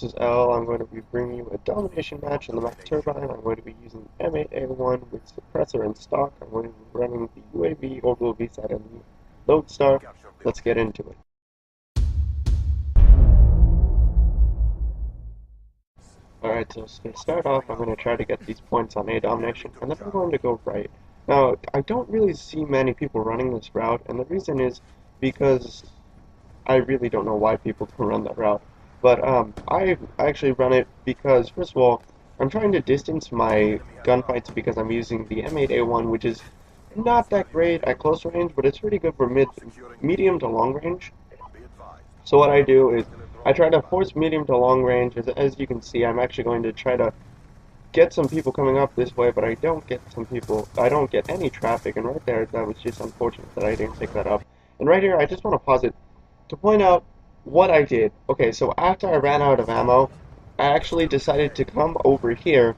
this is L. I'm going to be bringing you a domination match on the map Turbine. I'm going to be using M8A1 with suppressor and stock. I'm going to be running the UAV, orbital VSAT, and the Lodestar. Let's get into it. Alright, so to start off, I'm going to try to get these points on A domination, and then I'm going to go right. Now, I don't really see many people running this route, and the reason is because I really don't know why people don't run that route. But I actually run it because, first of all, I'm trying to distance my gunfights because I'm using the M8A1, which is not that great at close range, but it's pretty good for medium to long range. So what I do is I try to force medium to long range. As you can see, I'm actually going to try to get some people coming up this way, but I don't get any traffic, and right there, that was just unfortunate that I didn't pick that up. And right here, I just want to pause it to point out what I did. Okay, so after I ran out of ammo, I actually decided to come over here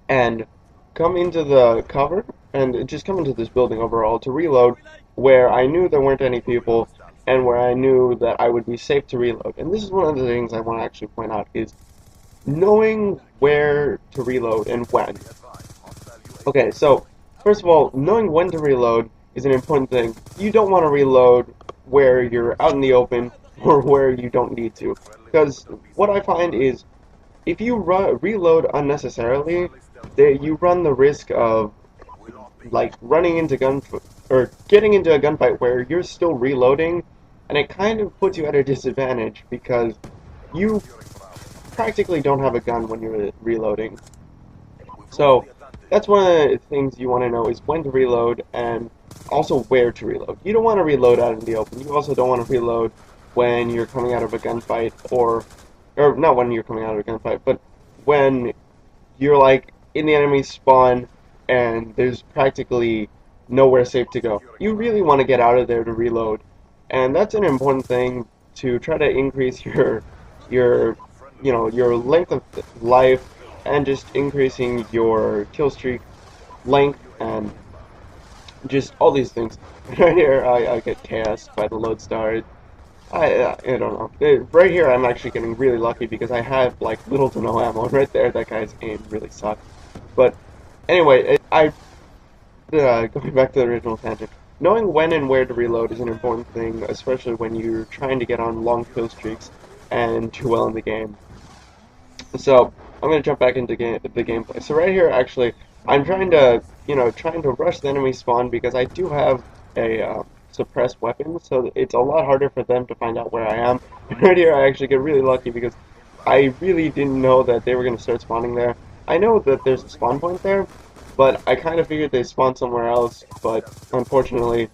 and come into the cover and just come into this building overall to reload where I knew there weren't any people and where I knew that I would be safe to reload. And this is one of the things I want to actually point out is knowing where to reload and when. Okay, so first of all, knowing when to reload is an important thing. You don't want to reload where you're out in the open or where you don't need to. Because what I find is if you reload unnecessarily, you run the risk of like running into or getting into a gunfight where you're still reloading, and it kind of puts you at a disadvantage because you practically don't have a gun when you're reloading. So that's one of the things you want to know is when to reload and also where to reload. You don't want to reload out in the open. You also don't want to reload when you're coming out of a gunfight or not when you're coming out of a gunfight, but when you're like in the enemy spawn and there's practically nowhere safe to go. You really want to get out of there to reload. And that's an important thing to try to increase your your length of life and just increasing your kill streak length and just all these things. Right here, I get chaos by the Lodestar. I don't know. Right here, I'm actually getting really lucky because I have like little to no ammo. Right there, that guy's aim really sucks. But anyway, going back to the original tangent. Knowing when and where to reload is an important thing, especially when you're trying to get on long kill streaks and do well in the game. So I'm gonna jump back into the gameplay. So right here, actually, I'm trying to, trying to rush the enemy spawn because I do have a suppressed weapon, so it's a lot harder for them to find out where I am. And right here, I actually get really lucky because I really didn't know that they were gonna start spawning there. I know that there's a spawn point there, but I kind of figured they spawned somewhere else. But unfortunately,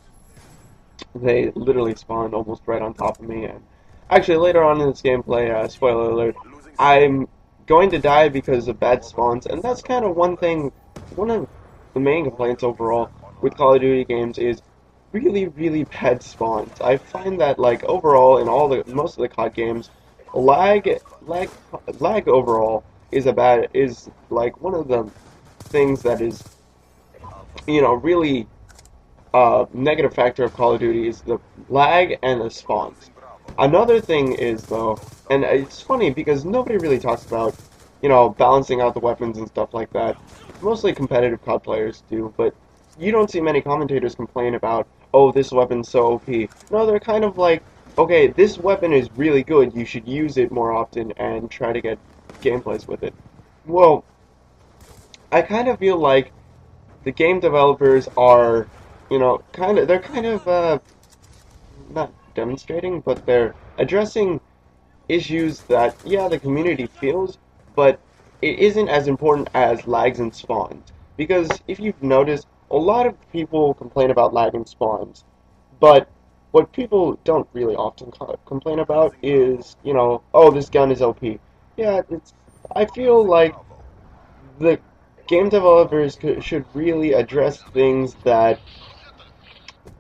they literally spawned almost right on top of me. And actually, later on in this gameplay, spoiler alert, I'm going to die because of bad spawns, and that's kind of one of the main complaints overall with Call of Duty games is really, really bad spawns. I find that like overall in most of the COD games, lag overall is like one of the things that is really negative factor of Call of Duty is the lag and the spawns. Another thing is, though, and it's funny because nobody really talks about, balancing out the weapons and stuff like that. Mostly competitive COD players do, but you don't see many commentators complain about, oh, this weapon's so OP. No, they're kind of like, okay, this weapon is really good, you should use it more often and try to get gameplays with it. Well, I kind of feel like the game developers are, they're kind of, not demonstrating, but they're addressing issues that, yeah, the community feels, but it isn't as important as lags and spawns. Because if you've noticed, a lot of people complain about lag and spawns, but what people don't really often complain about is, oh, this gun is OP. Yeah, I feel like the game developers should really address things that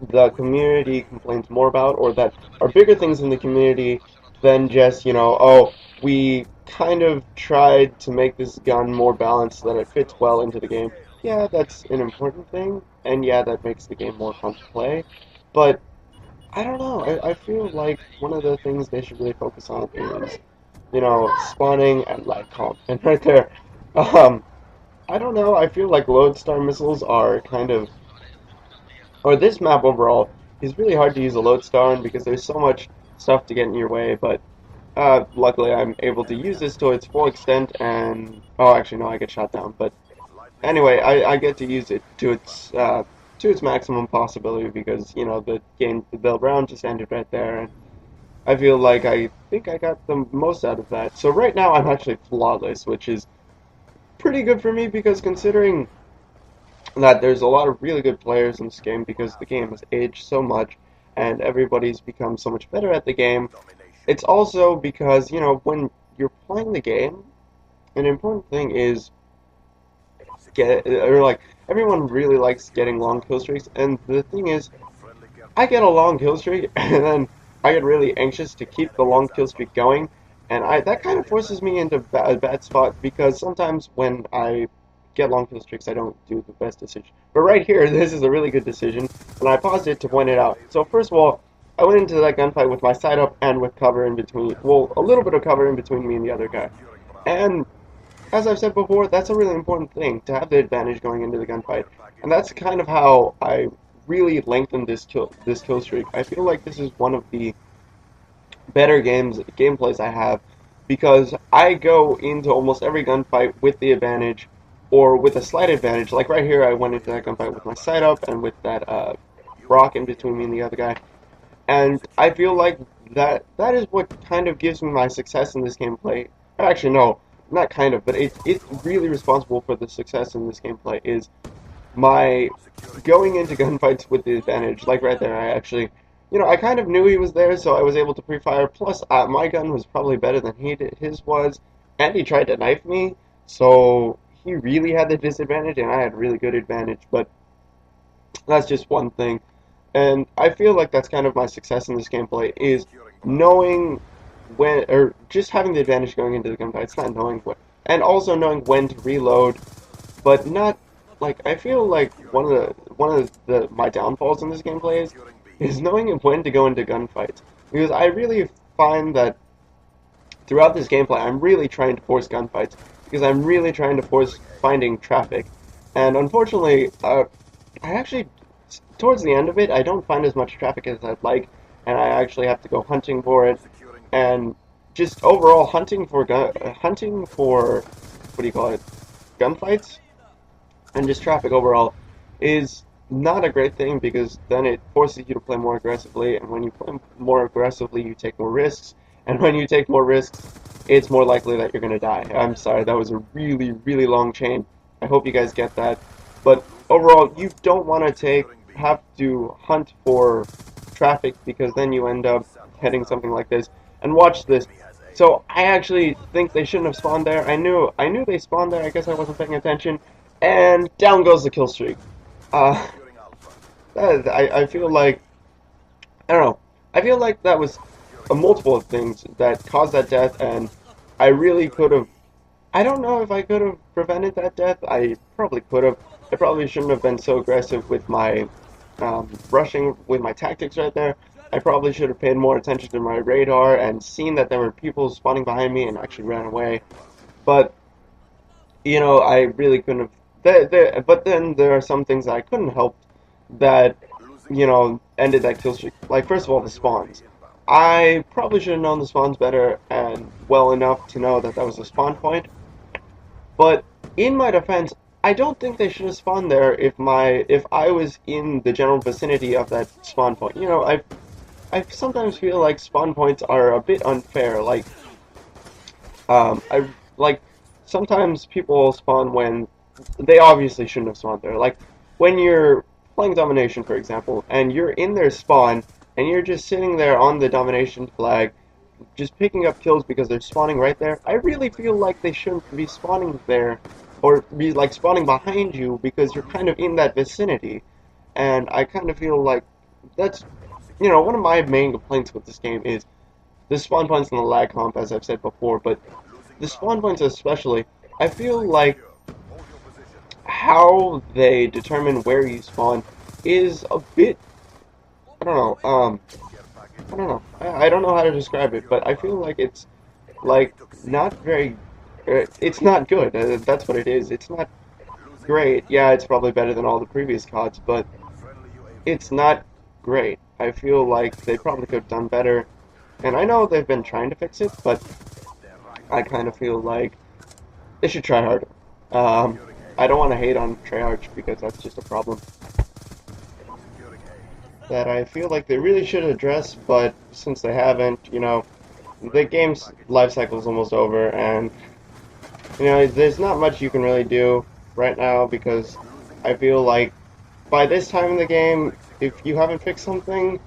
the community complains more about, or that are bigger things in the community than just, oh, we kind of tried to make this gun more balanced so that it fits well into the game. Yeah, that's an important thing, and yeah, that makes the game more fun to play, but I don't know, I feel like one of the things they should really focus on is you know, spawning and lag comp. And right there, um, I don't know, I feel like lodestar missiles are kind of, or this map overall is really hard to use a lodestar on because there's so much stuff to get in your way, but luckily I'm able to use this to its full extent and, oh actually no, I get shot down, but anyway, I get to use it to its maximum possibility because, you know, the round just ended right there, and I feel like I think I got the most out of that. So right now I'm actually flawless, which is pretty good for me because considering that there's a lot of really good players in this game because the game has aged so much and everybody's become so much better at the game. It's also because, you know, when you're playing the game, an important thing is everyone really likes getting long kill streaks, and the thing is I get a long kill streak, and then I get really anxious to keep the long kill streak going, and that kind of forces me into a bad spot because sometimes when I get long kill streaks, I don't do the best decision. But right here, this is a really good decision, and I paused it to point it out. So first of all, I went into that gunfight with my side up and with cover in between. Well, a little bit of cover in between me and the other guy, and as I've said before, that's a really important thing, to have the advantage going into the gunfight. And that's kind of how I really lengthened this kill streak. I feel like this is one of the better gameplays I have because I go into almost every gunfight with the advantage or with a slight advantage. Like right here, I went into that gunfight with my sight up and with that rock in between me and the other guy. And I feel like that is what kind of gives me my success in this gameplay. Actually, no, not kind of, but it's really responsible for the success in this gameplay is my going into gunfights with the advantage. Like right there, I actually, you know, I kind of knew he was there, so I was able to pre-fire. Plus, my gun was probably better than his was, and he tried to knife me, so he really had the disadvantage, and I had really good advantage. But that's just one thing. And I feel like that's kind of my success in this gameplay is knowing when, or just having the advantage going into the gunfight. It's not knowing what, and also knowing when to reload, but not like I feel like one of the my downfalls in this gameplay is knowing when to go into gunfights because I really find that throughout this gameplay I'm really trying to force gunfights because I'm really trying to force finding traffic, and unfortunately, I actually towards the end of it, I don't find as much traffic as I'd like, and I actually have to go hunting for it, and just overall hunting for what do you call it, gunfights, and just traffic overall is not a great thing because then it forces you to play more aggressively, and when you play more aggressively, you take more risks, and when you take more risks, it's more likely that you're gonna die. I'm sorry, that was a really, really long chain. I hope you guys get that, but overall, you don't want to have to hunt for traffic because then you end up hitting something like this. And watch this. So I actually think they shouldn't have spawned there. I knew they spawned there. I guess I wasn't paying attention. And down goes the kill streak. Uh, I feel like I don't know. I feel like that was a multiple of things that caused that death, and I really could have. I don't know if I could have prevented that death. I probably could have. I probably shouldn't have been so aggressive with my rushing, with my tactics right there. I probably should have paid more attention to my radar and seen that there were people spawning behind me and actually ran away. But, you know, I really couldn't have. But then there are some things that I couldn't help that, you know, ended that kill streak. Like, first of all, the spawns. I probably should have known the spawns better and well enough to know that that was a spawn point. But in my defense, I don't think they should have spawned there if I was in the general vicinity of that spawn point. You know, I sometimes feel like spawn points are a bit unfair. Like I like sometimes people spawn when they obviously shouldn't have spawned there. Like when you're playing Domination, for example, and you're in their spawn and you're just sitting there on the Domination flag, just picking up kills because they're spawning right there. I really feel like they shouldn't be spawning there, or be like spawning behind you because you're kind of in that vicinity. And I kind of feel like that's, you know, one of my main complaints with this game is the spawn points and the lag comp, as I've said before, but the spawn points especially, I feel like how they determine where you spawn is a bit, I don't know, I don't know. I don't know how to describe it, but I feel like it's like not very. It's not good. That's what it is. It's not great. Yeah, it's probably better than all the previous CODs, but it's not great. I feel like they probably could have done better, and I know they've been trying to fix it, but I kind of feel like they should try harder. Um, I don't want to hate on Treyarch because that's just a problem that I feel like they really should address, but since they haven't, the game's life cycle is almost over, and there's not much you can really do right now because I feel like by this time in the game, if you haven't fixed something,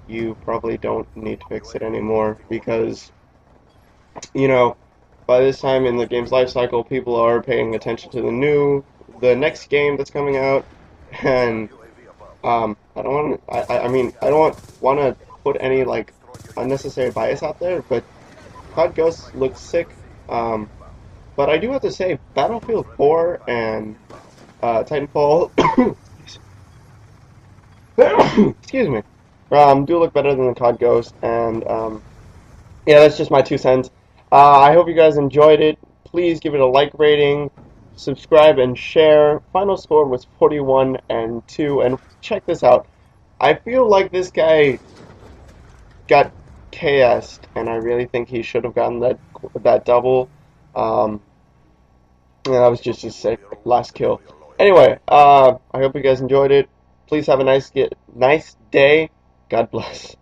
you probably don't need to fix it anymore because, you know, by this time in the game's life cycle, people are paying attention to the next game that's coming out, and I don't want to, I mean, I don't want to put any like unnecessary bias out there, but COD Ghosts looks sick. Um, but I do have to say, Battlefield 4 and Titanfall, excuse me, do look better than the COD Ghost, and yeah, that's just my 2 cents. I hope you guys enjoyed it. Please give it a like rating, subscribe, and share. Final score was 41-2, and check this out. I feel like this guy got KS'd, and I really think he should have gotten that double. Um, yeah, that was just his sick last kill. Anyway, I hope you guys enjoyed it. Please have a nice day. God bless.